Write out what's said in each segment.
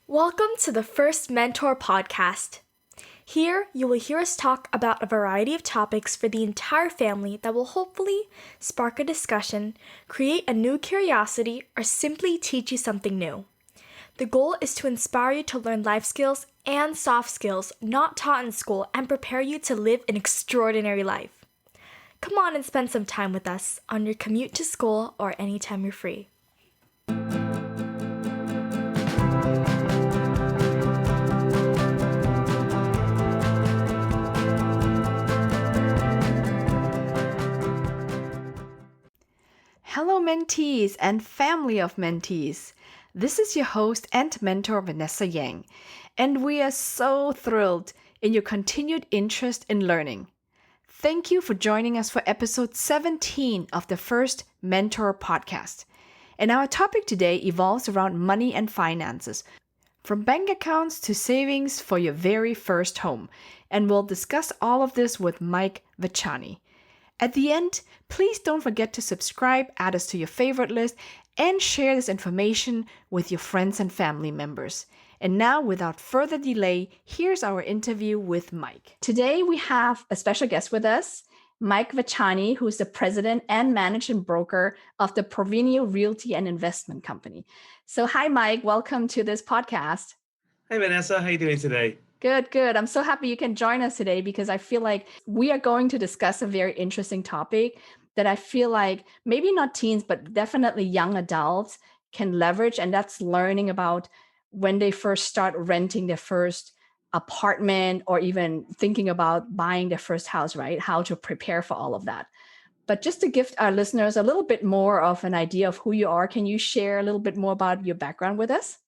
Welcome to the First Mentor Podcast. Here, you will hear us talk about a variety of topics for the entire family that will hopefully spark a discussion, create a new curiosity, or simply teach you something new. The goal is to inspire you to learn life skills and soft skills not taught in school and prepare you to live an extraordinary life. Come on and spend some time with us on your commute to school or anytime you're free. Hello, mentees and family of mentees. This is your host and mentor, Vanessa Yang, and we are so thrilled in your continued interest in learning. Thank you for joining us for episode 17 of the First Mentor Podcast. And our topic today evolves around money and finances, from bank accounts to savings for your very first home. And we'll discuss all of this with Mike Vachani. At the end, please don't forget to subscribe, add us to your favorite list, and share this information with your friends and family members. And now, without further delay, here's our interview with Mike. Today, we have a special guest with us, Mike Vachani, who's the president and managing broker of the Provenio Realty and Investment Company. So, hi, Mike. Welcome to this podcast. Hi, Vanessa. How are you doing today? Good. I'm so happy you can join us today because I feel like we are going to discuss a very interesting topic that I feel like maybe not teens, but definitely young adults can leverage. And that's learning about when they first start renting their first apartment or even thinking about buying their first house, right? How to prepare for all of that. But just to give our listeners a little bit more of an idea of who you are, can you share a little bit more about your background with us?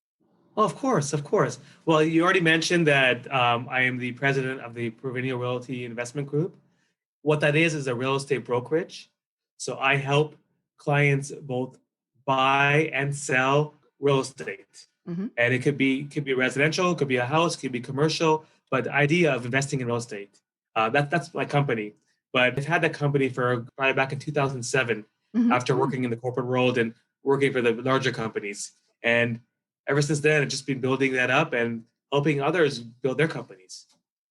Oh, of course. Well, you already mentioned that I am the president of the Provenio Realty Investment Group. What that is a real estate brokerage. So I help clients both buy and sell real estate. Mm-hmm. And it could be residential, it could be a house, it could be commercial, but the idea of investing in real estate, that's my company. But I've had that company for probably back in 2007 after working in the corporate world and working for the larger companies. And ever since then, I've just been building that up and helping others build their companies.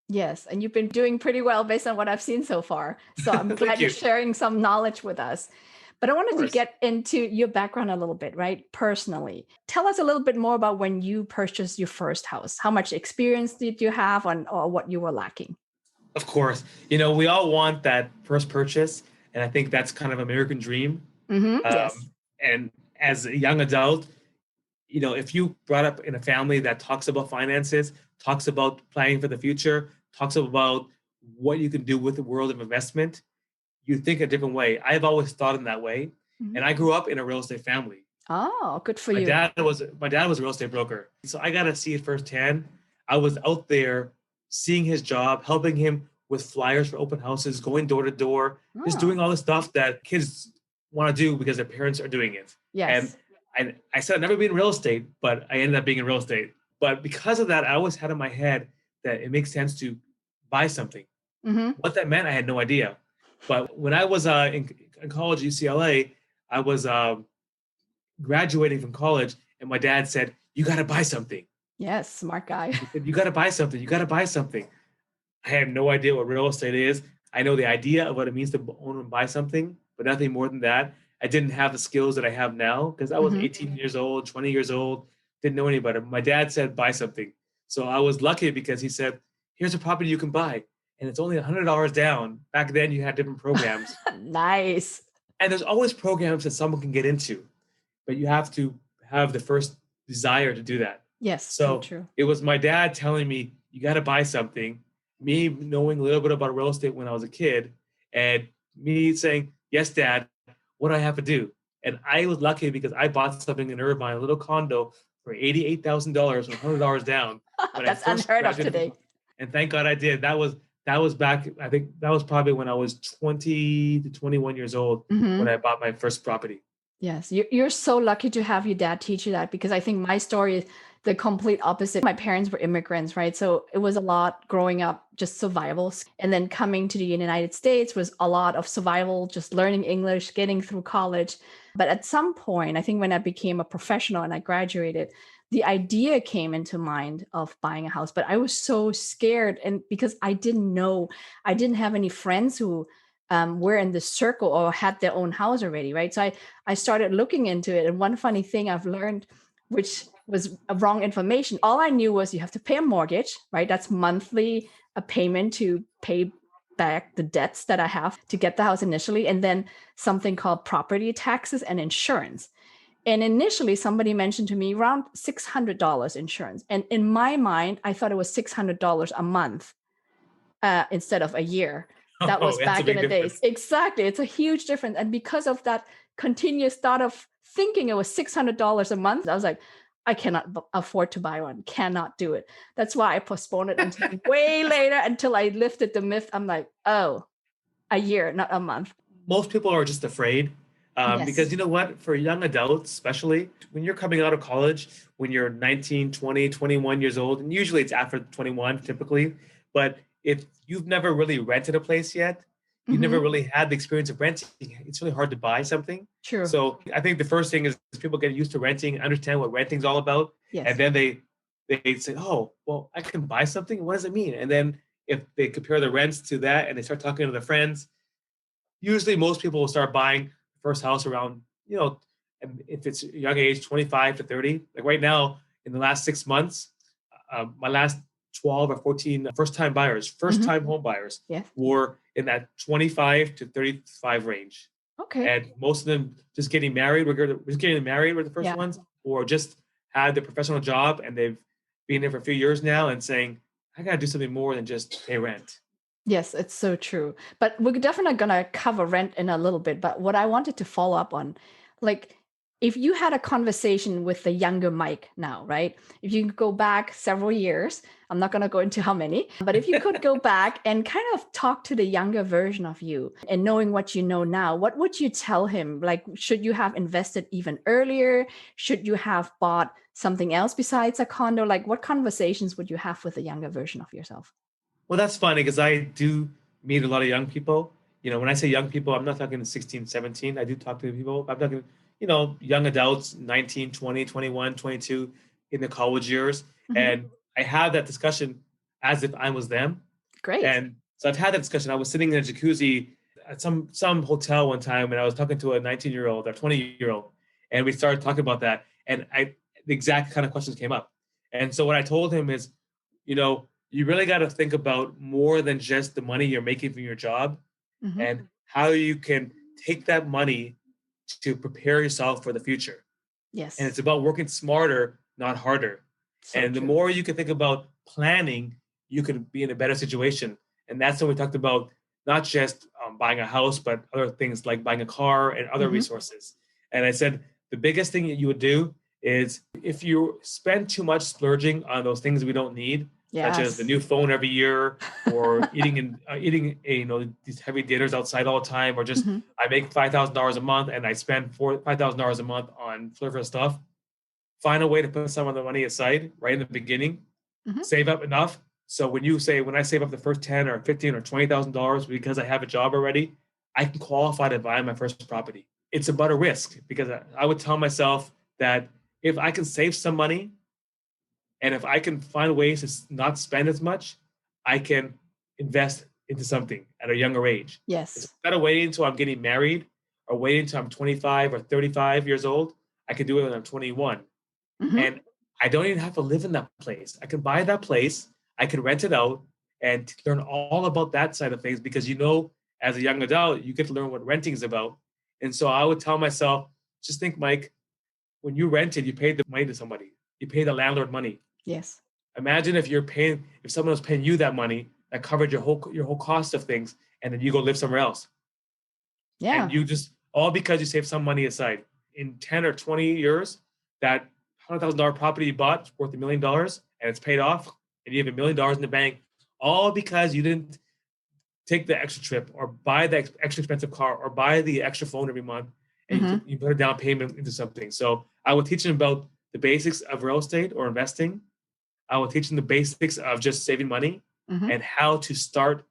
Yes, and you've been doing pretty well based on what I've seen so far. So I'm glad you're sharing some knowledge with us. But I wanted to get into your background a little bit, right? Personally. Tell us a little bit more about when you purchased your first house. How much experience did you have or what you were lacking? Of course. We all want that first purchase. And I think that's kind of an American dream. Yes. And as a young adult, if you brought up in a family that talks about finances, talks about planning for the future, talks about what you can do with the world of investment, you think a different way. I've always thought in that way. Mm-hmm. And I grew up in a real estate family. Oh, good for you. My dad was a real estate broker. So I got to see it firsthand. I was out there seeing his job, helping him with flyers for open houses, going door to door, just doing all the stuff that kids want to do because their parents are doing it. Yes. And I said I'd never be in real estate, but I ended up being in real estate. But because of that, I always had in my head that it makes sense to buy something. Mm-hmm. What that meant, I had no idea. But when I was in college at UCLA, I was graduating from college, and my dad said, "You got to buy something." Yes, smart guy. He said, "You got to buy something. You got to buy something." I had no idea what real estate is. I know the idea of what it means to own and buy something, but nothing more than that. I didn't have the skills that I have now because I was 18 years old, 20 years old, didn't know any better. My dad said, buy something. So I was lucky because he said, here's a property you can buy. And it's only $100 down. Back then you had different programs. Nice. And there's always programs that someone can get into, but you have to have the first desire to do that. Yes, so true. It was my dad telling me, you got to buy something, me knowing a little bit about real estate when I was a kid, and me saying, yes, Dad, what do I have to do? And I was lucky because I bought something in Irvine, a little condo for $88,000 with $100 down. That's unheard of today. And thank God I did. That was back, I think that was probably when I was 20 to 21 years old when I bought my first property. Yes, you're so lucky to have your dad teach you that, because I think my story is the complete opposite. My parents were immigrants, right? So it was a lot growing up, just survival. And then coming to the United States was a lot of survival, just learning English, getting through college. But at some point, I think when I became a professional and I graduated, the idea came into mind of buying a house, but I was so scared. And because I didn't know, I didn't have any friends who were in this circle or had their own house already, right? So I started looking into it. And one funny thing I've learned, which was wrong information, all I knew was you have to pay a mortgage, right? That's monthly, a payment to pay back the debts that I have to get the house initially, and then something called property taxes and insurance. And initially, somebody mentioned to me around $600 insurance. And in my mind, I thought it was $600 a month instead of a year. That Oh, was that's a back in big the days. difference. Exactly. It's a huge difference. And because of that continuous thought of thinking it was $600 a month, I was like, I cannot afford to buy one, cannot do it. That's why I postponed it until way later, until I lifted the myth. I'm like, oh, a year, not a month. Most people are just afraid because Yes. you know what? For young adults, especially when you're coming out of college, when you're 19, 20, 21 years old, and usually it's after 21 typically, but if you've never really rented a place yet, you've never Mm-hmm. really had the experience of renting, it's really hard to buy something. True. So I think the first thing is people get used to renting, understand what renting's all about, and Yes. then they say, oh, well, I can buy something. What does it mean? And then if they compare the rents to that and they start talking to their friends, usually most people will start buying the first house around, and if it's a young age, 25 to 30. Like right now, in the last 6 months, my last 12 or 14 first time buyers, first Mm-hmm. time home buyers Yes. were in that 25 to 35 range. Okay. And most of them just getting married, just getting married were the first Yeah. ones, or just had their professional job and they've been there for a few years now and saying, I got to do something more than just pay rent. Yes, it's so true. But we're definitely gonna cover rent in a little bit. But what I wanted to follow up on, like, if you had a conversation with the younger Mike now, right? If you could go back several years, I'm not gonna go into how many, but if you could go back and kind of talk to the younger version of you and knowing what you know now, what would you tell him? Like, should you have invested even earlier? Should you have bought something else besides a condo? Like, what conversations would you have with the younger version of yourself? Well, that's funny because I do meet a lot of young people. When I say young people, I'm not talking 16, 17. I do talk to people. I'm talking, young adults, 19, 20, 21, 22 in the college years. Mhm. And I have that discussion as if I was them. Great. And so I've had that discussion. I was sitting in a jacuzzi at some hotel one time and I was talking to a 19-year-old or 20-year-old. And we started talking about that. And the exact kind of questions came up. And so what I told him is, you really got to think about more than just the money you're making from your job Mhm. and how you can take that money to prepare yourself for the future. And Yes. it's about working smarter, not harder. So And the true. more you can think about planning, you can be in a better situation. And that's when we talked about not just buying a house, but other things like buying a car and other Mhm. resources. And I said the biggest thing that you would do is if you spend too much splurging on those things we don't need, such as the Yes. new phone every year, or eating these heavy dinners outside all the time, or just Mhm. I make $5,000 a month and I spend $5,000 a month on frivolous stuff. Find a way to put some of the money aside right in the beginning. Mhm. Save up enough. So when I save up the first 10 or 15 or $20,000 because I have a job already, I can qualify to buy my first property. It's about a risk because I would tell myself that if I can save some money and if I can find ways to not spend as much, I can invest into something at a younger age. Yes. Instead of waiting until I'm getting married or waiting until I'm 25 or 35 years old, I can do it when I'm 21. Mhm. And I don't even have to live in that place. I can buy that place, I can rent it out and learn all about that side of things because as a young adult, you get to learn what renting is about. And so I would tell myself, just think, Mike, when you rented, you paid the money to somebody. You paid the landlord money. Yes. Imagine if someone was paying you that money that covered your whole cost of things, and then you go live somewhere else. And Yeah. you just all because you saved some money aside. In 10 or 20 years, that $100,000 property you bought is worth $1 million and it's paid off, and you have $1 million in the bank, all because you didn't take the extra trip or buy the extra expensive car or buy the extra phone every month, and Mhm. you put a down payment into something. So I would teach them about the basics of real estate or investing. I will teach them the basics of just saving money Mhm. and how to start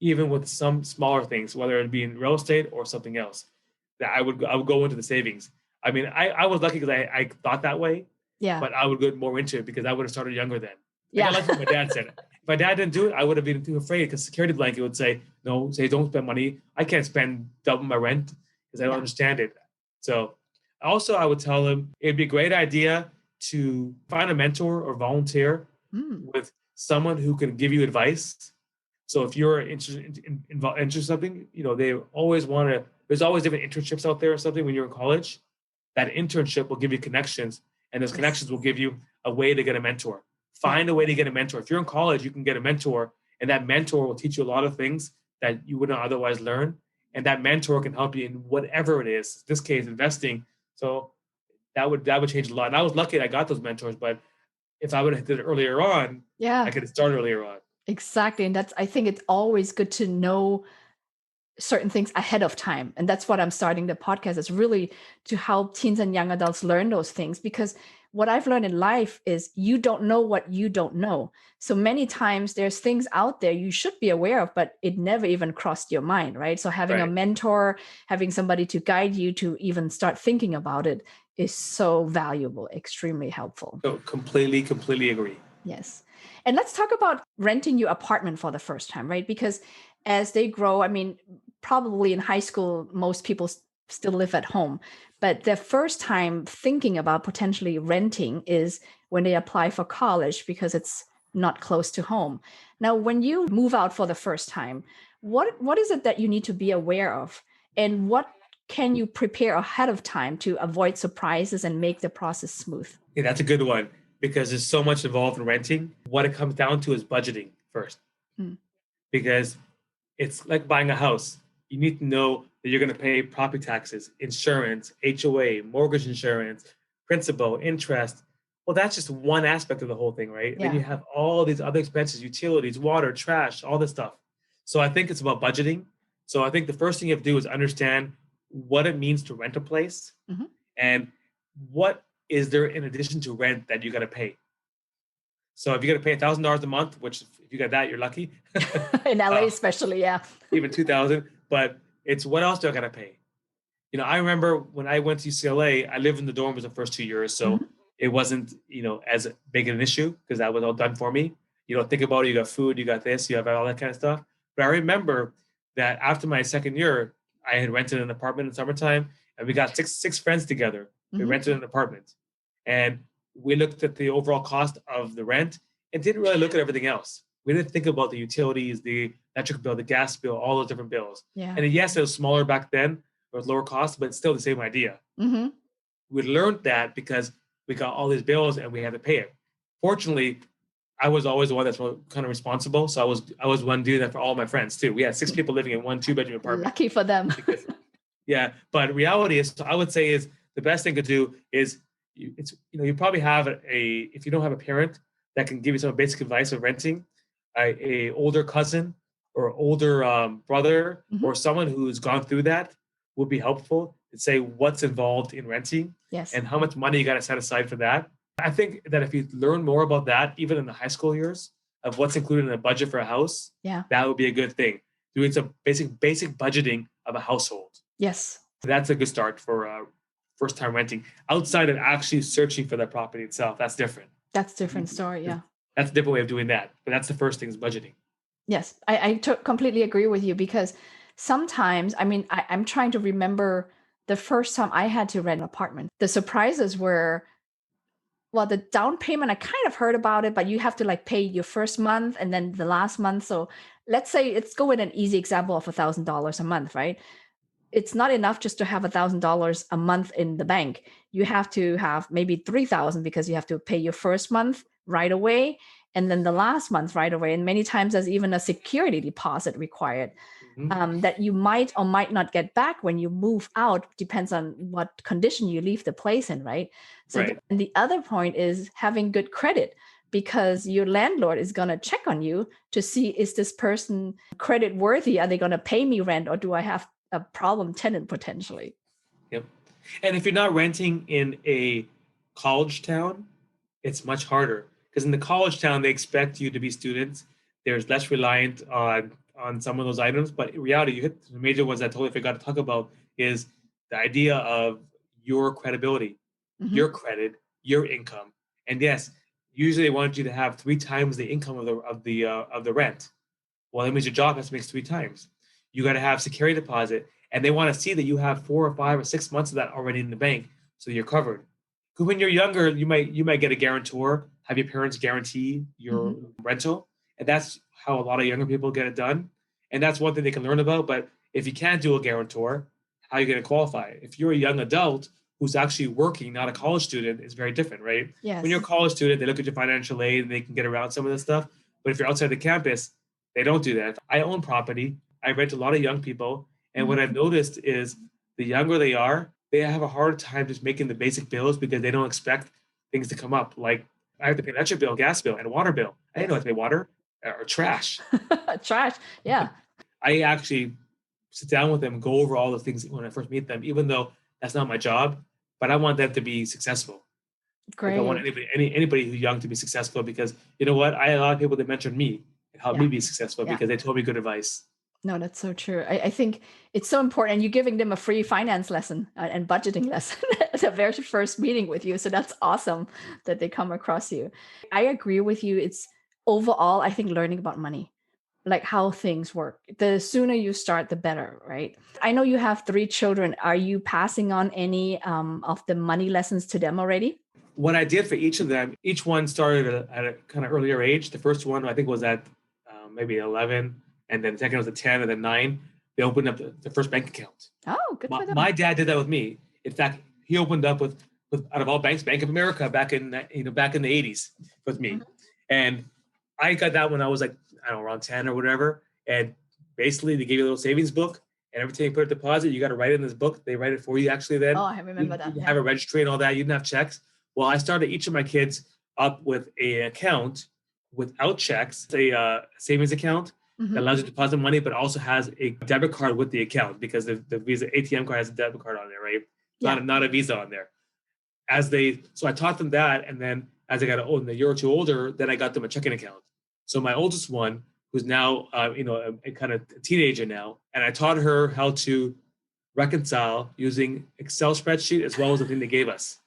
even with some smaller things, whether it be in real estate or something else. That I would go into the savings. I mean, I was lucky because I thought that way. Yeah. but I would get more into it because I would have started younger then. I Yeah. got like what my dad said. If my dad didn't do it, I would have been too afraid because security blanket would say, no, say don't spend money. I can't spend double my rent because I don't Yeah. understand it. So also I would tell him it'd be a great idea to find a mentor or volunteer with someone who can give you advice. So if you're interested in something, they always want to, there's always different internships out there or something when you're in college. That internship will give you connections, and those connections will give you a way to get a mentor. Find a way to get a mentor. If you're in college, you can get a mentor, and that mentor will teach you a lot of things that you wouldn't otherwise learn. And that mentor can help you in whatever it is. In this case, investing. So that would change a lot. And I was lucky I got those mentors, but if I would have did it earlier on, I could have started earlier on. Exactly. And I think it's always good to know certain things ahead of time. And that's what I'm starting the podcast, is really to help teens and young adults learn those things. Because what I've learned in life is you don't know what you don't know. So many times there's things out there you should be aware of, but it never even crossed your mind, right? So having a mentor, having somebody to guide you to even start thinking about it is so valuable, extremely helpful. So completely agree. Yes. And let's talk about renting your apartment for the first time, right? Because as they grow, I mean, probably in high school, most people still live at home, but their first time thinking about potentially renting is when they apply for college because it's not close to home. Now, when you move out for the first time, what is it that you need to be aware of? And what can you prepare ahead of time to avoid surprises and make the process smooth? Yeah, that's a good one because there's so much involved in renting. What it comes down to is budgeting first. Because it's like buying a house. You need to know that you're going to pay property taxes, insurance, HOA, mortgage insurance, principal, interest. Well, that's just one aspect of the whole thing, right? Yeah. Then you have all these other expenses, utilities, water, trash, all this stuff. So I think it's about budgeting. So I think the first thing you have to do is understand what it means to rent a place and what is there in addition to rent that you got to pay. So if you got to pay $1,000 a month, which if you got that, you're lucky. In LA, especially, yeah. Even 2,000, but it's what else do I got to pay? I remember when I went to UCLA, I lived in the dorms the first 2 years, so it wasn't, as big an issue because that was all done for me. You don't think about it. You got food, you got this, you have all that kind of stuff. But I remember that after my second year, I had rented an apartment in summertime, and we got six friends together. We rented an apartment, and we looked at the overall cost of the rent and didn't really look at everything else. We didn't think about the utilities, the electric bill, the gas bill, all those different bills. Yeah. And yes, it was smaller back then, it was lower cost, but it's still the same idea. We learned that because we got all these bills and we had to pay it. Fortunately, I was always the one that's kind of responsible. So I was one doing that for all my friends too. We had 6 people living in one 2-bedroom apartment. Lucky for them. Yeah, but reality is, I would say is the best thing to do is you probably have if you don't have a parent that can give you some basic advice of renting, a older cousin or older brother or someone who's gone through that would be helpful to say what's involved in renting and how much money you got to set aside for that. I think that if you learn more about that, even in the high school years, of what's included in a budget for a house, that would be a good thing. Doing some basic budgeting of a household. Yes. That's a good start for first time renting. Outside of actually searching for the property itself, that's different. That's a different story, yeah. That's a different way of doing that. But that's the first thing is budgeting. Yes, I completely agree with you because sometimes, I'm trying to remember the first time I had to rent an apartment. The surprises were, well, the down payment, I kind of heard about it, but you have to like pay your first month and then the last month. So let's say let's go with an easy example of $1,000 a month, right? It's not enough just to have $1,000 a month in the bank. You have to have maybe 3,000 because you have to pay your first month right away and then the last month right away. And many times there's even a security deposit required that you might or might not get back when you move out. Depends on what condition you leave the place in, right? So and the other point is having good credit, because your landlord is going to check on you to see, is this person credit worthy? Are they going to pay me rent, or do I have a problem tenant potentially? Yep. And if you're not renting in a college town, it's much harder because in the college town, they expect you to be students. There's less reliant on some of those items, but in reality, you hit the major ones I totally forgot to talk about is the idea of your credibility, your credit, your income. And yes, usually they want you to have 3 times the income of the rent. Well, that means your job has to make 3 times. You got to have security deposit, and they want to see that you have 4 or 5 or 6 months of that already in the bank, so you're covered. Because when you're younger, you might get a guarantor, have your parents guarantee your rental, and that's how a lot of younger people get it done. And that's one thing they can learn about. But if you can't do a guarantor, how are you going to qualify? If you're a young adult who's actually working, not a college student, it's very different, right? Yes. When you're a college student, they look at your financial aid and they can get around some of this stuff. But if you're outside the campus, they don't do that. I own property. I rent a lot of young people. And what I've noticed is the younger they are, they have a hard time just making the basic bills because they don't expect things to come up. Like I have to pay an electric bill, gas bill, and a water bill. I didn't know I had to pay water or trash. Trash. Yeah. I actually sit down with them and go over all the things when I first meet them, even though that's not my job, but I want them to be successful. Great. Like I want anybody who's young to be successful because you know what? I had a lot of people that mentored me and helped me be successful because they told me good advice. No, that's so true. I think it's so important. And you're giving them a free finance lesson and budgeting lesson at the very first meeting with you. So that's awesome that they come across you. I agree with you. It's overall, I think, learning about money, like how things work. The sooner you start, the better, right? I know you have 3 children. Are you passing on any of the money lessons to them already? What I did for each of them, each one started at a kind of earlier age. The first one, I think, was at maybe 11. And then the second was at 10, and then 9. They opened up the first bank account. Oh, good for them. My dad did that with me. In fact, he opened up with out of all banks, Bank of America back in the 80s with me. And I got that when I was like, I don't know, around 10 or whatever. And basically they gave you a little savings book, and every time you put a deposit, you got to write it in this book. They write it for you actually then. Oh, I remember that. You have a registry and all that. You didn't have checks. Well, I started each of my kids up with an account without checks, a savings account that allows you to deposit money, but also has a debit card with the account because the Visa ATM card has a debit card on there, right? Not a Visa on there. So I taught them that, and then as I got a year or two older, then I got them a checking account. So my oldest one, who's now a kind of teenager now, and I taught her how to reconcile using Excel spreadsheet as well as the thing they gave us.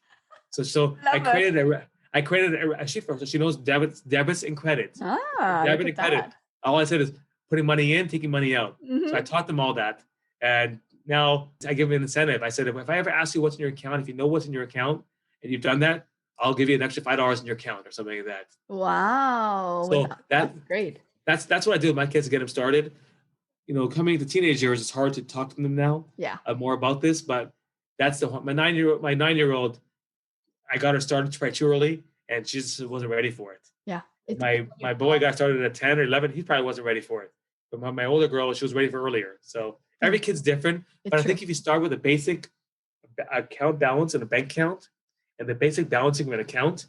So I created a sheet for her so she knows debits and credits. Debit and credit. All I said is putting money in, taking money out. So I taught them all that. And now I give them an incentive. I said, if I ever ask you what's in your account, if you know what's in your account and you've done that, I'll give you an extra $5 in your account or something like that. Wow. So that's great. That's what I do with my kids to get them started. Coming into teenage years, it's hard to talk to them now more about this, but that's my 9-year-old, I got her started prematurely and she just wasn't ready for it. Yeah. My boy got started at 10 or 11. He probably wasn't ready for it. But my older girl, she was ready for earlier. So every kid's different. But I think if you start with a basic account balance and a bank account, and the basic balancing of an account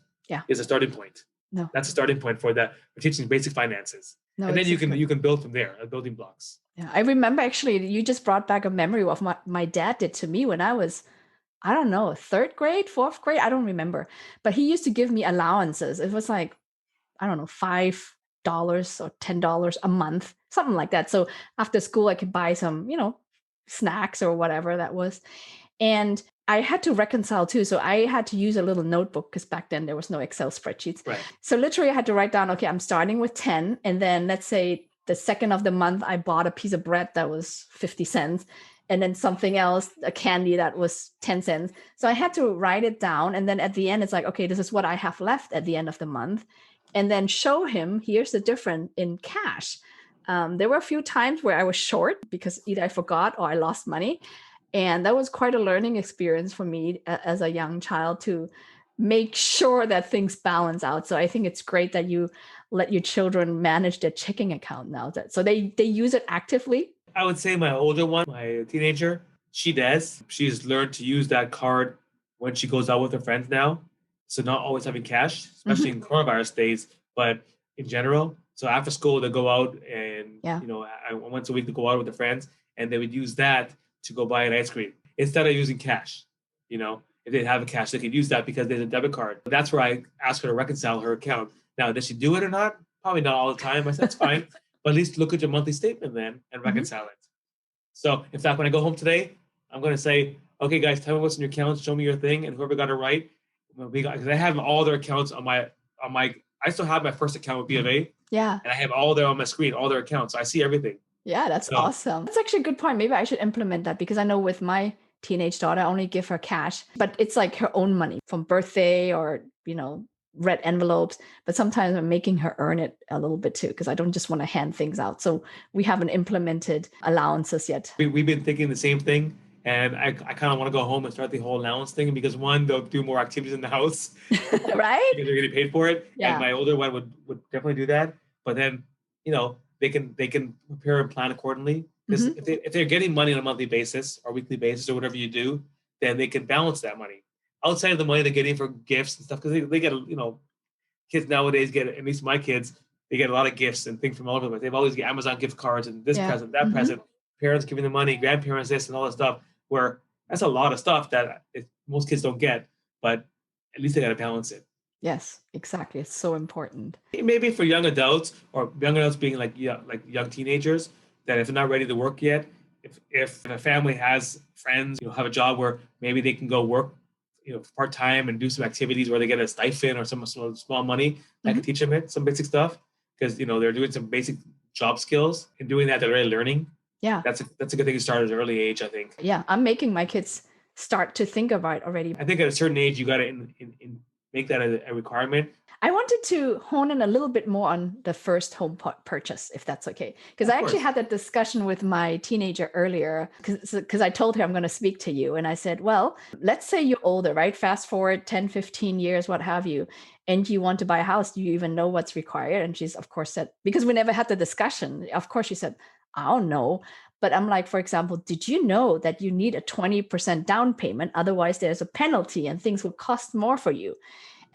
is a starting point. No. That's a starting point for that. We're teaching basic finances. No, and then you can build from there, building blocks. Yeah. I remember actually you just brought back a memory of what my dad did to me when I was, I don't know, 3rd grade, 4th grade, I don't remember. But he used to give me allowances. It was like, I don't know, $5 or $10 a month, something like that. So after school, I could buy some, snacks or whatever that was. And I had to reconcile too. So I had to use a little notebook because back then there was no Excel spreadsheets. Right. So literally I had to write down, okay, I'm starting with 10. And then let's say the second of the month, I bought a piece of bread that was 50 cents. And then something else, a candy that was 10 cents. So I had to write it down. And then at the end, it's like, okay, this is what I have left at the end of the month. And then show him, here's the difference in cash. There were a few times where I was short because either I forgot or I lost money. And that was quite a learning experience for me as a young child to make sure that things balance out. So I think it's great that you let your children manage their checking account now. So they use it actively. I would say my older one, my teenager, she does. She's learned to use that card when she goes out with her friends now. So not always having cash, especially in coronavirus days, but in general. So after school, they go out and, once a week to go out with their friends, and they would use that to go buy an ice cream instead of using cash. If they have a cash, they could use that because there's a debit card. That's where I asked her to reconcile her account. Now, does she do it or not? Probably not all the time. I said, that's fine. But at least look at your monthly statement then and reconcile it. So in fact, when I go home today, I'm going to say, okay, guys, tell me what's in your account. Show me your thing. And whoever got it right, because I have all their accounts on my. I still have my first account with B of A, Yeah. and I have all there on my screen, all their accounts. So I see everything. Yeah, that's So awesome. That's actually a good point. Maybe I should implement that because I know with my teenage daughter, I only give her cash, but it's like her own money from birthday or, red envelopes. But sometimes I'm making her earn it a little bit too because I don't just want to hand things out. So we haven't implemented allowances yet. we've been thinking the same thing, and I kind of want to go home and start the whole allowance thing because one, they'll do more activities in the house Right? because they're getting paid for it, and Yeah. my older one would definitely do that. But then, they can prepare and plan accordingly because Mhm. if they're getting money on a monthly basis or weekly basis or whatever you do, then they can balance that money outside of the money they're getting for gifts and stuff because they get kids nowadays get, at least my kids, they get a lot of gifts and things from all over the place. They've always get Amazon gift cards and this Yeah. present, that Mhm. present, parents giving them money, grandparents this and all that stuff, where that's a lot of stuff that most kids don't get, but at least they got to balance it. Yes, exactly. It's so important. Maybe for young adults or young adults being like young teenagers, that if they're not ready to work yet, if a family has friends, have a job where maybe they can go work, part time and do some activities where they get a stipend or some small money that can Mhm. teach them some basic stuff because they're doing some basic job skills and doing that they're really learning. Yeah. That's a good thing to start at an early age, I think. Yeah. I'm making my kids start to think about it already. I think at a certain age you got to make that a requirement. I wanted to hone in a little bit more on the first home purchase, if that's okay. Because Of I actually course. had that discussion with my teenager earlier, because I told her I'm going to speak to you. And I said, well, let's say you're older, right? Fast forward 10, 15 years, what have you, and you want to buy a house. Do you even know what's required? And she's, of course, said, because we never had the discussion. Of course, she said, I don't know. But I'm like, for example, did you know that you need a 20% down payment? Otherwise, there's a penalty and things will cost more for you.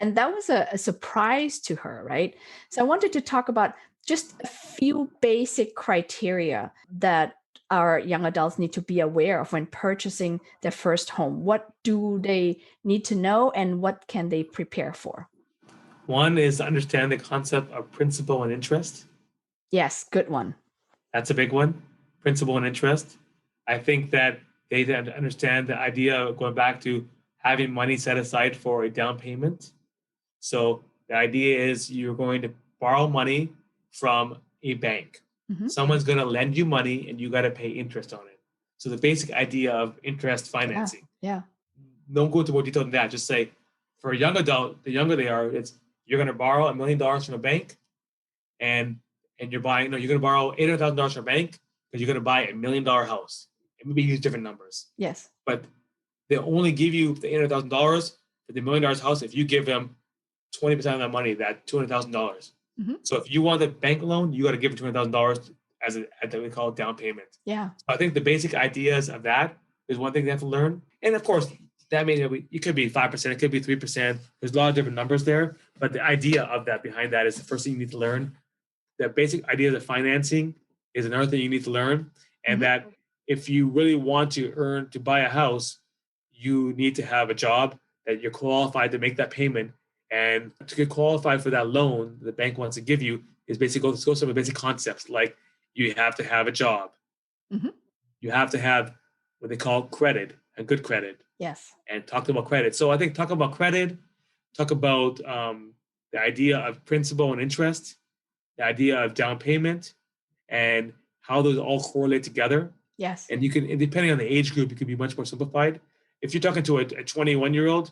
And that was a surprise to her, right? So I wanted to talk about just a few basic criteria that our young adults need to be aware of when purchasing their first home. What do they need to know and what can they prepare for? One is to understand the concept of principal and interest. Yes, good one. That's a big one. Principal and interest. I think that they then understand the idea of going back to having money set aside for a down payment. So the idea is you're going to borrow money from a bank. Mhm. Someone's going to lend you money and you got to pay interest on it. So the basic idea of interest Yeah. financing. Yeah. Don't go into more detail than that. Just say for a young adult, the younger they are, it's you're going to borrow $1 million from a bank and you're buying, no, you're going to borrow $800,000 from a bank because you're going to buy $1 million house. And maybe use different numbers, Yes. but they only give you the $800,000 for the $1 million house if you give them 20% of that money, that $200,000. Mhm. So if you want a bank loan, you got to give it $200,000 as we call it down payment. Yeah. So I think the basic ideas of that is one thing they have to learn. And of course, that means it could be 5%, it could be 3%. There's a lot of different numbers there, but the idea of that behind that is the first thing you need to learn. The basic ideas of financing is another thing you need to learn, and Mhm. that if you really want to buy a house, you need to have a job that you're qualified to make that payment. And to get qualified for that loan the bank wants to give you is basically go some of the basic concepts like you have to have a job, Mhm. you have to have what they call credit, a good credit, Yes. and talk about credit. So I think talk about credit, talk about the idea of principal and interest, the idea of down payment, and how those all correlate together. Yes. And and depending on the age group, it could be much more simplified. If you're talking to a 21-year-old,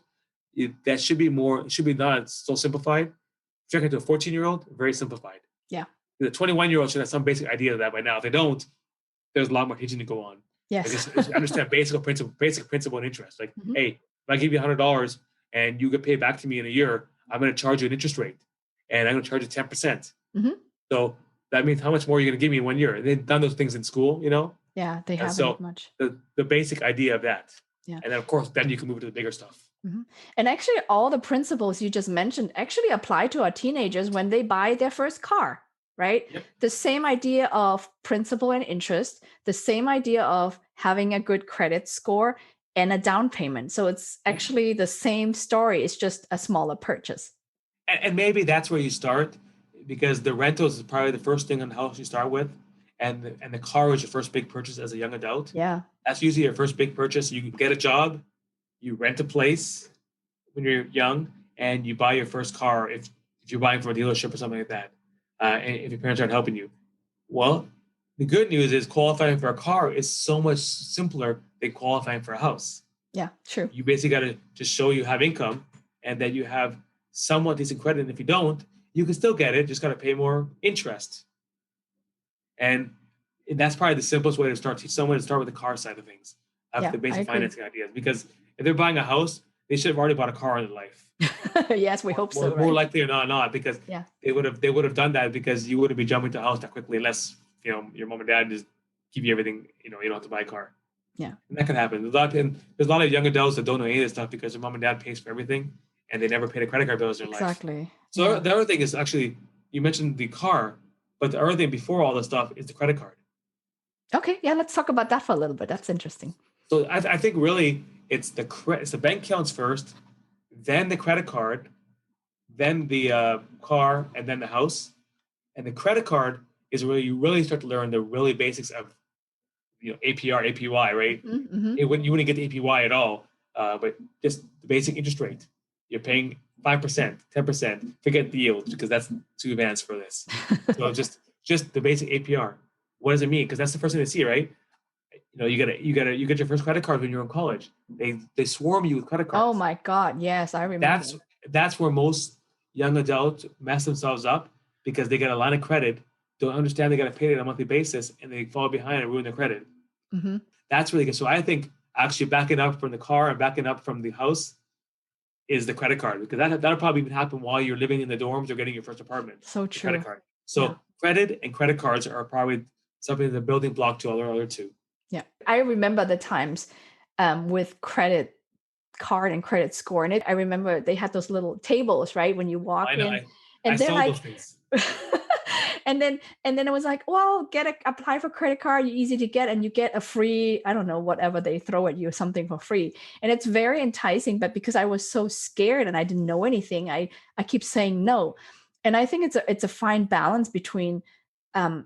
that should be more, it should be not so simplified. If you're talking to a 14-year-old, very simplified. Yeah. The 21-year-old should have some basic idea of that by now. If they don't, there's a lot more teaching to go on. Like Yes. just understand basic principle and interest. Like, Mhm. hey, if I give you $100 and you get paid back to me in a year, I'm going to charge you an interest rate, and I'm going to charge you 10%. Mhm. So that means how much more are you going to give me in 1 year? They've done those things in school. Yeah, they And haven't so much. the basic idea of that. Yeah. And then of course, then you can move to the bigger stuff. Mhm. And actually, all the principles you just mentioned actually apply to our teenagers when they buy their first car, right? Yep. The same idea of principal and interest, the same idea of having a good credit score and a down payment. So it's actually the same story. It's just a smaller purchase. And maybe that's where you start because the rentals is probably the first thing on the house you start with. And the car is your first big purchase as a young adult. Yeah. That's usually your first big purchase. You get a job, you rent a place, when you're young and you buy your first car, if you're buying from a dealership or something like that, and if your parents aren't helping you, well, the good news is qualifying for a car is so much simpler than qualifying for a house. Yeah, true. You basically got to just show you have income and that you have somewhat decent credit. And if you don't, you can still get it. Just got to pay more interest. And that's probably the simplest way to start. Teach someone to start with the car side of things, of Yeah, the I basic agree. financing ideas. Because if they're buying a house, they should have already bought a car in their life. Yes, we hope so, More right? likely or not, because Yeah. they would have done that because you wouldn't be jumping to a house that quickly unless your mom and dad just give you everything. You don't have to buy a car. Yeah. And that can happen. There's a lot of young adults that don't know any of this stuff because their mom and dad pays for everything and they never paid a credit card bills in their life. Exactly. So Yeah. the other thing is actually, you mentioned the car, but the other thing before all this stuff is the credit card. Okay. Yeah, let's talk about that for a little bit. That's interesting. So I think really it's the bank accounts first, then the credit card, then the car, and then the house. And the credit card is where you really start to learn the really basics of APR, APY, right? Mm-hmm. You wouldn't get the APY at all, but just the basic interest rate. You're paying 5%, 10%. Forget the yield because that's too advanced for this. So just the basic APR. What does it mean? Because that's the first thing to see, right? You get your first credit card when you're in college. They swarm you with credit cards. Oh my God. Yes, I remember. That's where most young adults mess themselves up because they get a line of credit, don't understand they got to pay it on a monthly basis, and they fall behind and ruin their credit. Mm-hmm. That's really good. So I think actually backing up from the car and backing up from the house is the credit card, because that'll probably even happen while you're living in the dorms or getting your first apartment. So The true. credit card. So Yeah. credit and credit cards are probably something the building block to all the other two. Yeah. I remember the times with credit card and credit score. And I remember they had those little tables, right? When you walk I know. in I and they're sold like, those things. and then it was like, well, apply for credit card, easy to get, and you get a free, I don't know, whatever they throw at you, something for free. And it's very enticing, but because I was so scared and I didn't know anything, I keep saying no. And I think it's a fine balance between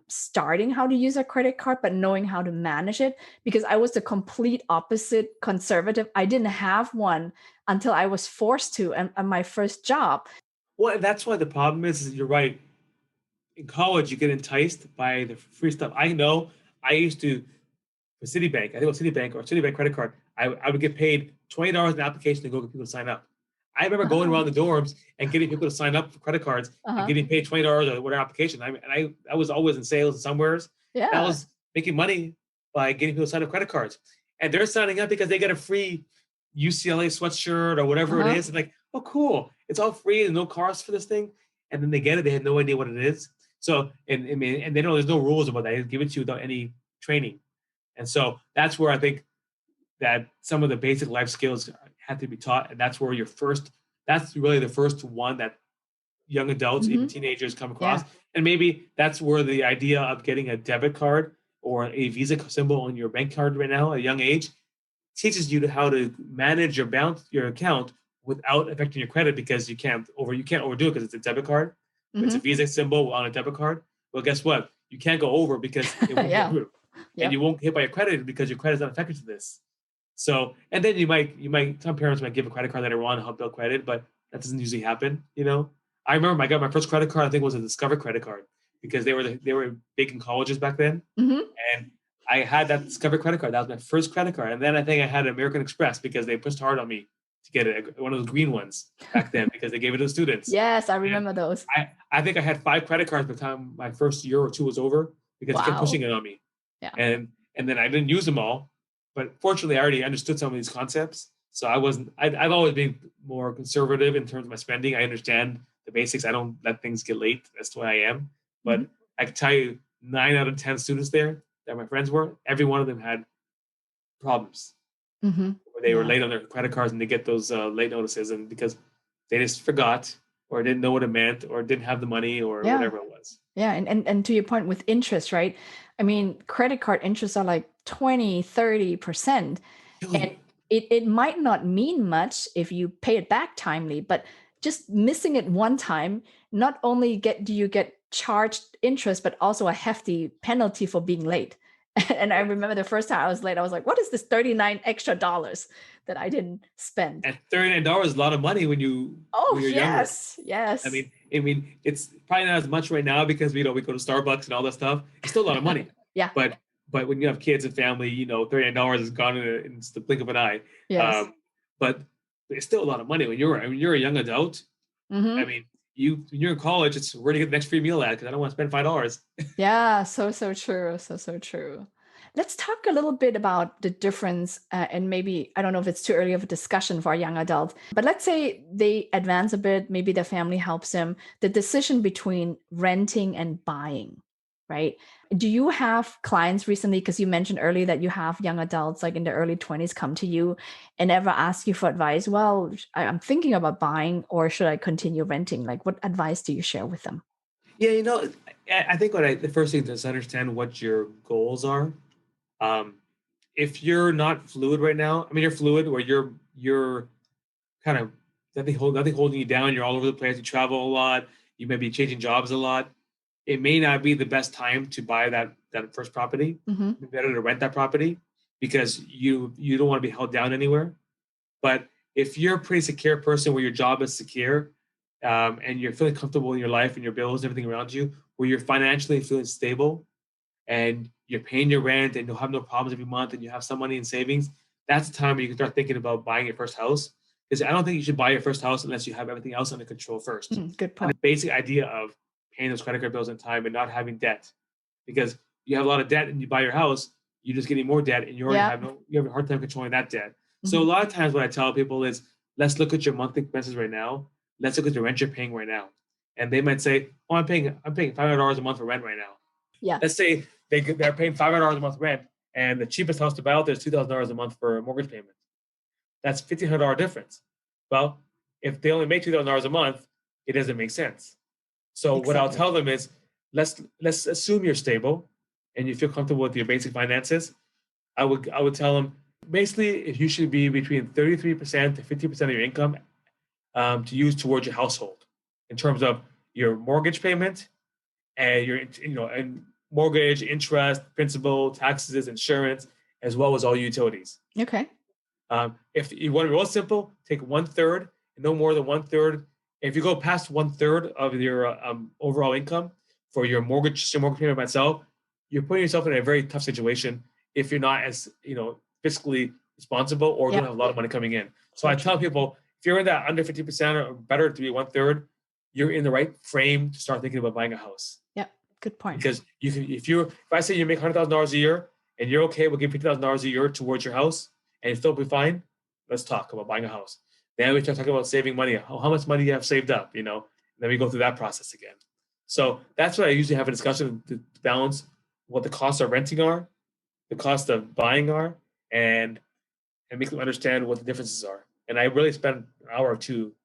starting how to use a credit card, but knowing how to manage it, because I was the complete opposite conservative. I didn't have one until I was forced to, and my first job. Well, that's why the problem is you're right. In college, you get enticed by the free stuff. I know I used to, for Citibank, I think it was Citibank or Citibank credit card, I would get paid $20 an application to go get people to sign up. I remember going around the dorms and getting people to sign up for credit cards and getting paid $20 or whatever application. I was always in sales and somewheres. Yeah. I was making money by getting people to sign up credit cards. And they're signing up because they get a free UCLA sweatshirt or whatever it is. And like, oh, cool. It's all free and no cost for this thing. And then they get it. They had no idea what it is. So, and they know there's no rules about that. They give it to you without any training. And so that's where I think that some of the basic life skills have to be taught. And that's where that's really the first one that young adults, even teenagers, come across. Yeah. And maybe that's where the idea of getting a debit card or a Visa symbol on your bank card right now at a young age teaches you how to manage your account without affecting your credit, because you can't overdo it because it's a debit card. It's a Visa symbol on a debit card. Well, guess what? You can't go over because it won't go through. And you won't hit by your credit because your credit's not affected to this. So, and then some parents might give a credit card later on to help build credit, but that doesn't usually happen. I remember I got my first credit card, I think it was a Discover credit card, because they were big in colleges back then. And I had that Discover credit card. That was my first credit card. And then I think I had American Express because they pushed hard on me to get it, one of those green ones back then, because they gave it to the students. Yes, I remember those. I think I had 5 credit cards by the time my first year or two was over, because they kept pushing it on me. Yeah. And then I didn't use them all. But fortunately, I already understood some of these concepts. So I've always been more conservative in terms of my spending. I understand the basics. I don't let things get late. That's the way I am. But I can tell you 9 out of 10 students there that my friends were, every one of them had problems. Where they were late on their credit cards and they get those late notices, and because they just forgot or didn't know what it meant or didn't have the money or whatever it was. Yeah. And to your point with interest, right? I mean, credit card interests are like 20, 30%. And it might not mean much if you pay it back timely, but just missing it one time, not only do you get charged interest, but also a hefty penalty for being late. And I remember the first time I was late, I was like, what is this 39 extra dollars that I didn't spend? And $39 is a lot of money Oh, when you're younger. yes. I Yes. mean, I mean, it's probably not as much right now because we go to Starbucks and all that stuff. It's still a lot of money, Yeah. but when you have kids and family, $39 is gone in the blink of an eye. Yes. But it's still a lot of money when you're a young adult. I Hmm. mean, when you're in college, it's where to get the next free meal at because I don't want to spend $5. Yeah. So true. So true. Let's talk a little bit about the difference. And maybe, I don't know if it's too early of a discussion for a young adult, but let's say they advance a bit, maybe their family helps them, the decision between renting and buying, right? Do you have clients recently, because you mentioned earlier that you have young adults like in their early 20s come to you and ever ask you for advice? Well, I'm thinking about buying, or should I continue renting? Like, what advice do you share with them? Yeah, I think the first thing is understand what your goals are. Um, if you're not fluid right now, I mean, you're fluid where you're kind of nothing holding you down. You're all over the place. You travel a lot. You may be changing jobs a lot. It may not be the best time to buy that first property. Hmm. It'd be better to rent that property because you don't want to be held down anywhere. But if you're a pretty secure person where your job is secure, and you're feeling comfortable in your life and your bills and everything around you, where you're financially feeling stable and you're paying your rent and you'll have no problems every month and you have some money in savings, that's the time where you can start thinking about buying your first house. Because I don't think you should buy your first house unless you have everything else under control first. Good And point. the basic idea of paying those credit card bills in time and not having debt. Because you have a lot of debt and you buy your house, you're just getting more debt and Yeah. you have a hard time controlling that debt. So a Mhm. lot of times what I tell people is let's look at your monthly expenses right now. Let's look at the rent you're paying right now. And they might say, oh, I'm paying $500 a month for rent right now. Yeah. Let's say they're paying $500 a month rent, and the cheapest house to buy out there is $2,000 a month for a mortgage payment. That's $1,500 difference. Well, if they only make $2,000 a month, it doesn't make sense. So what I'll Exactly. tell them is let's assume you're stable and you feel comfortable with your basic finances. I would tell them basically if you should be between 33% to 50% of your income to use towards your household in terms of your mortgage payment and and mortgage, interest, principal, taxes, insurance, as well as all utilities. Okay. If you want to be real simple, take 1/3, no more than 1/3. If you go past 1/3 of your overall income for your mortgage payment by itself, you're putting yourself in a very tough situation if you're not as fiscally responsible or Yeah. don't have a lot of money coming in. So So I true. tell people if you're in that under 50% or better to be 1/3, you're in the right frame to start thinking about buying a house. Yeah. Good point. Because you can, if I say you make $100,000 a year and you're okay with giving $50,000 a year towards your house and you still be fine, let's talk about buying a house. Then we start talking about saving money. How much money you have saved up, and then we go through that process again. So that's what I usually have a discussion to balance what the costs of renting are, the cost of buying are, and make them understand what the differences are. And I really spend an hour or two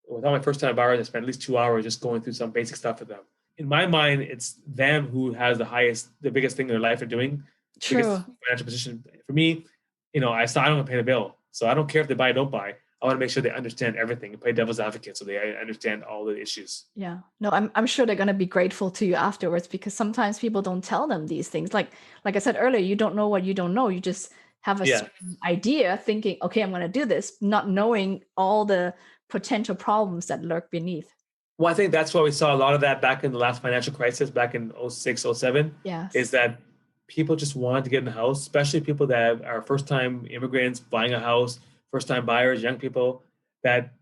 with all my first time buyers. I spend at least 2 hours just going through some basic stuff with them. In my mind, it's them who has the biggest thing in their life they're doing, biggest True. financial position. For me, I don't want to pay the bill. So I don't care if they buy or don't buy. I want to make sure they understand everything and play devil's advocate so they understand all the issues. Yeah. No, I'm sure they're gonna be grateful to you afterwards, because sometimes people don't tell them these things. Like I said earlier, you don't know what you don't know. You just have a Yeah. certain idea thinking, okay, I'm gonna do this, not knowing all the potential problems that lurk beneath. Well, I think that's why we saw a lot of that back in the last financial crisis, back in 06, 07, is Yes. that people just wanted to get in a house, especially people that are first time immigrants buying a house, first time buyers, young people, that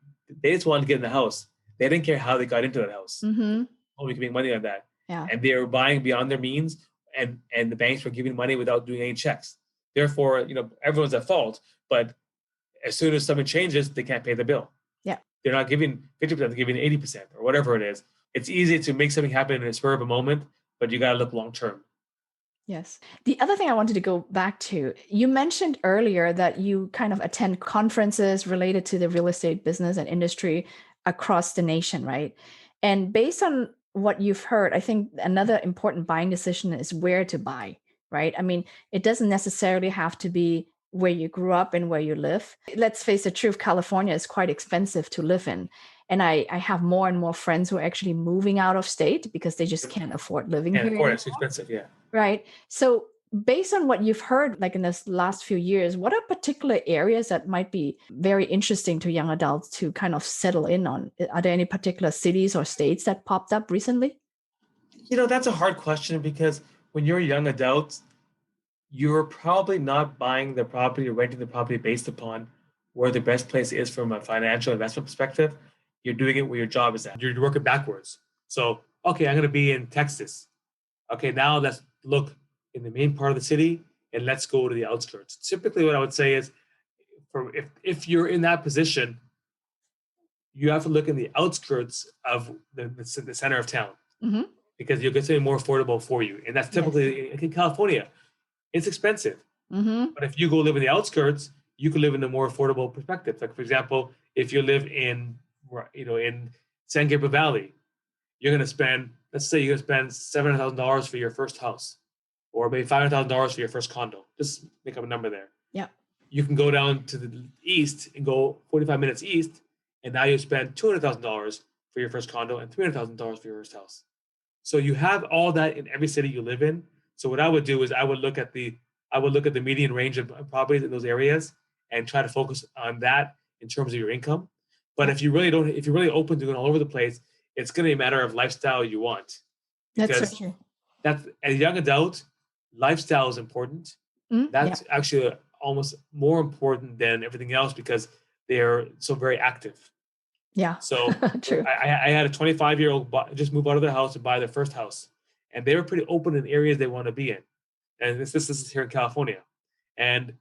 they just wanted to get in the house. They didn't care how they got into that house. Mm-hmm. Oh, we can make money on that. Yeah. And they were buying beyond their means, and the banks were giving money without doing any checks. Therefore, everyone's at fault. But as soon as something changes, they can't pay the bill. Yeah. They're not giving 50%, they're giving 80% or whatever it is. It's easy to make something happen in a spur of a moment, but you got to look long term. Yes. The other thing I wanted to go back to, you mentioned earlier that you kind of attend conferences related to the real estate business and industry across the nation, right? And based on what you've heard, I think another important buying decision is where to buy, right? I mean, it doesn't necessarily have to be where you grew up and where you live. Let's face the truth, California is quite expensive to live in. And I have more and more friends who are actually moving out of state because they just can't afford living And here of course, anymore. it's expensive. Yeah. Right. So based on what you've heard, like in this last few years, what are particular areas that might be very interesting to young adults to kind of settle in on? Are there any particular cities or states that popped up recently? That's a hard question because when you're a young adult, you're probably not buying the property or renting the property based upon where the best place is from a financial investment perspective. You're doing it where your job is at. You're working backwards. So, okay, I'm going to be in Texas. Okay, now let's look in the main part of the city and let's go to the outskirts. Typically, what I would say is, if you're in that position, you have to look in the outskirts of the center of town Mm-hmm. because you'll get something more affordable for you. And that's Yes. typically in California. It's expensive. Mm-hmm. But if you go live in the outskirts, you can live in a more affordable perspective. Like, for example, if you live in San Gabriel Valley, you're going to spend, let's say you're going to spend $700,000 for your first house, or maybe $500,000 for your first condo. Just make up a number there. Yeah. You can go down to the east and go 45 minutes east, and now you spend $200,000 for your first condo and $300,000 for your first house. So you have all that in every city you live in. So what I would do is I would look at the median range of properties in those areas and try to focus on that in terms of your income. But if you're really open to going all over the place, it's going to be a matter of lifestyle you want. That's Because so true. that's, as a young adult, lifestyle is important. That's actually almost more important than everything else because they're so very active. Yeah. So True. I had a 25-year-old just move out of their house and buy their first house, and they were pretty open in areas they want to be in. And this is here in California, and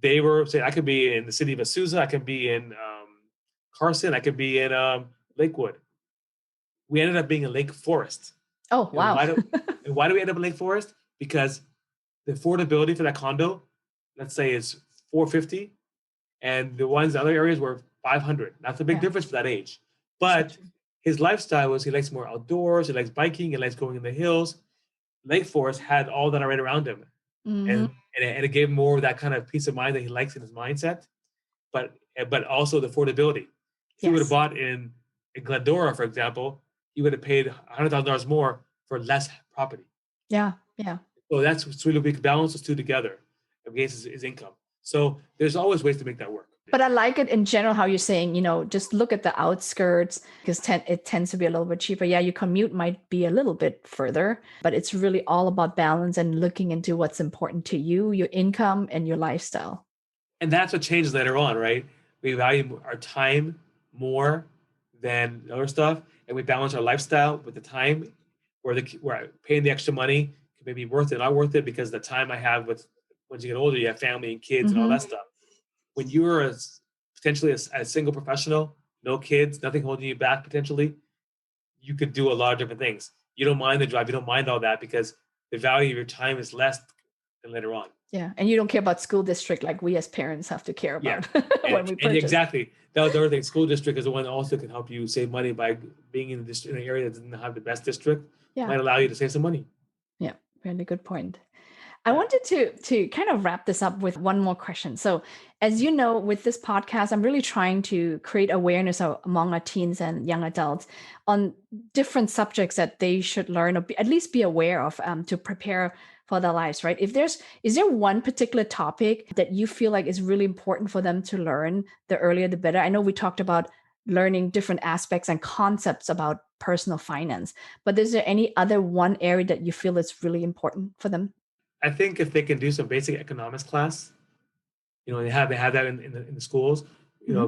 they were saying I could be in the city of Azusa, I could be in Carson, I could be in Lakewood. We ended up being in Lake Forest. Oh, wow. Why do we end up in Lake Forest? Because the affordability for that condo, let's say, is $450, and the ones in other areas were $500. That's a big difference for that age. But his lifestyle was he likes more outdoors, he likes biking, he likes going in the hills. Lake Forest had all that right around him. Mm-hmm. And it gave him more of that kind of peace of mind that he likes in his mindset, but also the affordability. If he would have bought in Glendora, for example, he would have paid $100,000 more for less property. Yeah, yeah. So that's really big. Balance those two together against his income. So there's always ways to make that work. But I like it in general how you're saying, just look at the outskirts because it tends to be a little bit cheaper. Yeah, your commute might be a little bit further, but it's really all about balance and looking into what's important to you, your income and your lifestyle. And that's what changes later on, right? We value our time more than other stuff, and we balance our lifestyle with the time where paying the extra money can maybe be worth it, not worth it, because the time I have once you get older, you have family and kids and all that stuff. When you're potentially a single professional, no kids, nothing holding you back potentially, you could do a lot of different things. You don't mind the drive, you don't mind all that because the value of your time is less than later on. Yeah, and you don't care about school district like we as parents have to care about when we purchase. And exactly. That was the other thing. School district is the one that also can help you save money by being in an area that doesn't have the best district. Yeah. Might allow you to save some money. Yeah, really good point. I wanted to kind of wrap this up with one more question. So, as you know, with this podcast, I'm really trying to create awareness among our teens and young adults on different subjects that they should learn or at least be aware of to prepare for their lives, right? Is there one particular topic that you feel like is really important for them to learn? The earlier, the better. I know we talked about learning different aspects and concepts about personal finance, but is there any other one area that you feel is really important for them? I think if they can do some basic economics class, they have that in the schools.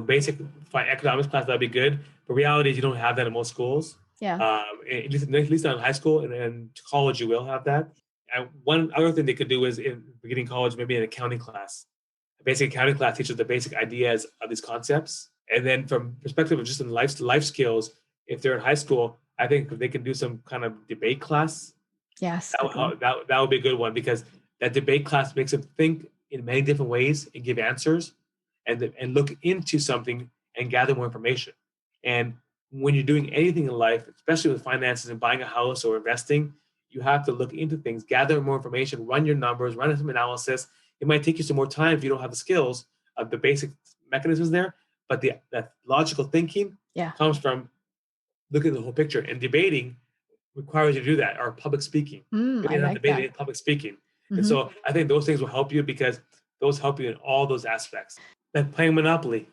Basic economics class, that'd be good. But reality is you don't have that in most schools. Yeah. At least not in high school, and then college you will have that. And one other thing they could do is in beginning college, maybe an accounting class. A basic accounting class teaches the basic ideas of these concepts. And then from perspective of just in life skills, if they're in high school, I think they can do some kind of debate class. Yes. That would be a good one because that debate class makes them think in many different ways and give answers and look into something and gather more information. And when you're doing anything in life, especially with finances and buying a house or investing, you have to look into things, gather more information, run your numbers, run some analysis. It might take you some more time if you don't have the skills of the basic mechanisms there, but that logical thinking comes from looking at the whole picture. And debating requires you to do that, or public speaking. I like that. Public speaking. And so I think those things will help you because those help you in all those aspects. Like playing Monopoly,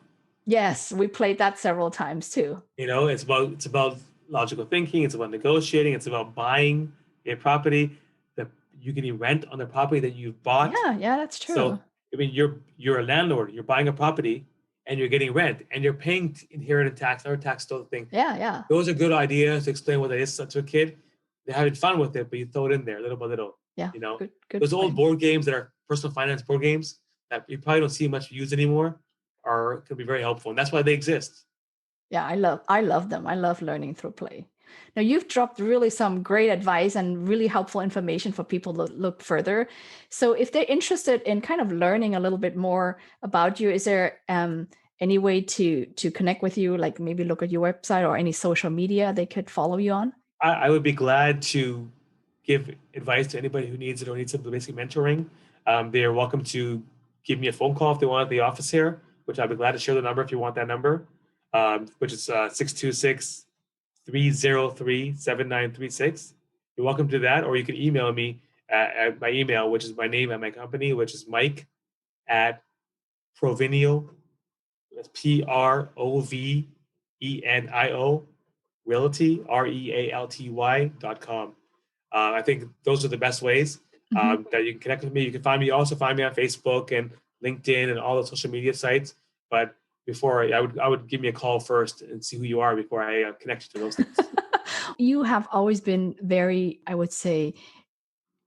Yes, we played that several times too. it's about logical thinking, it's about negotiating, it's about buying a property that you can rent on the property that you've bought. Yeah, that's true. So I mean, you're a landlord, you're buying a property and you're getting rent and you're paying inheritance tax or tax still thing. Yeah. Those are good ideas to explain what it is to a kid. They're having fun with it, but you throw it in there little by little. Yeah, You know, good those old point. board games that are personal finance board games that you probably don't see much used anymore could be very helpful, and that's why they exist. Yeah, I love them. I love learning through play. Now you've dropped really some great advice and really helpful information for people to look further. So if they're interested in kind of learning a little bit more about you, is there any way to connect with you, like maybe look at your website or any social media they could follow you on? I would be glad to give advice to anybody who needs it or needs some basic mentoring. They are welcome to give me a phone call if they want at the office here, which I'd be glad to share the number if you want that number, which is 626-303-7936. You're welcome to that, or you can email me at my email, which is my name at my company, which is Mike at Provenio. That's PROVENIO Realty, REALTY.com. I think those are the best ways that you can connect with me. You can also find me on Facebook and LinkedIn and all the social media sites. But before I would give me a call first and see who you are before I connect you to those things. You have always been very, I would say,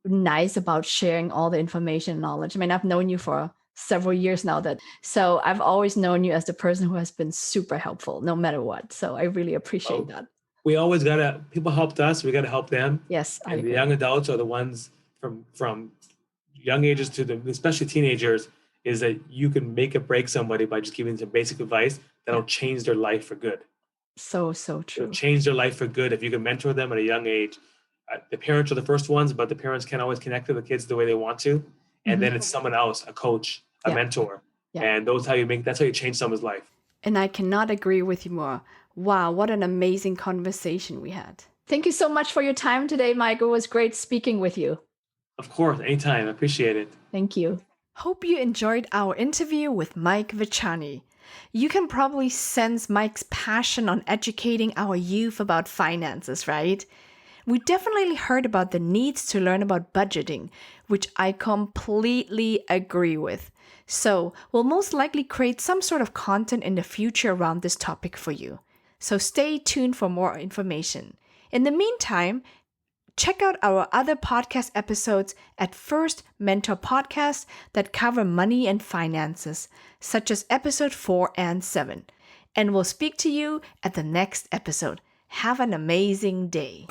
nice about sharing all the information and knowledge. I mean, I've known you for several years now, so I've always known you as the person who has been super helpful no matter what. So I really appreciate that. We always people helped us, we gotta help them. Yes, I And agree. the young adults are the ones from young ages to especially teenagers, is that you can make or break somebody by just giving them basic advice that'll change their life for good. So It'll true. change their life for good if you can mentor them at a young age. The parents are the first ones, but the parents can't always connect to the kids the way they want to. And then it's someone else, a coach, a mentor. Yeah. And that's how you change someone's life. And I cannot agree with you more. Wow, what an amazing conversation we had. Thank you so much for your time today, Mike. It was great speaking with you. Of course, anytime. I appreciate it. Thank you. Hope you enjoyed our interview with Mike Vachani. You can probably sense Mike's passion on educating our youth about finances, right? We definitely heard about the needs to learn about budgeting, which I completely agree with. So we'll most likely create some sort of content in the future around this topic for you. So stay tuned for more information. In the meantime, check out our other podcast episodes at First Mentor Podcast that cover money and finances, such as episode 4 and 7. And we'll speak to you at the next episode. Have an amazing day.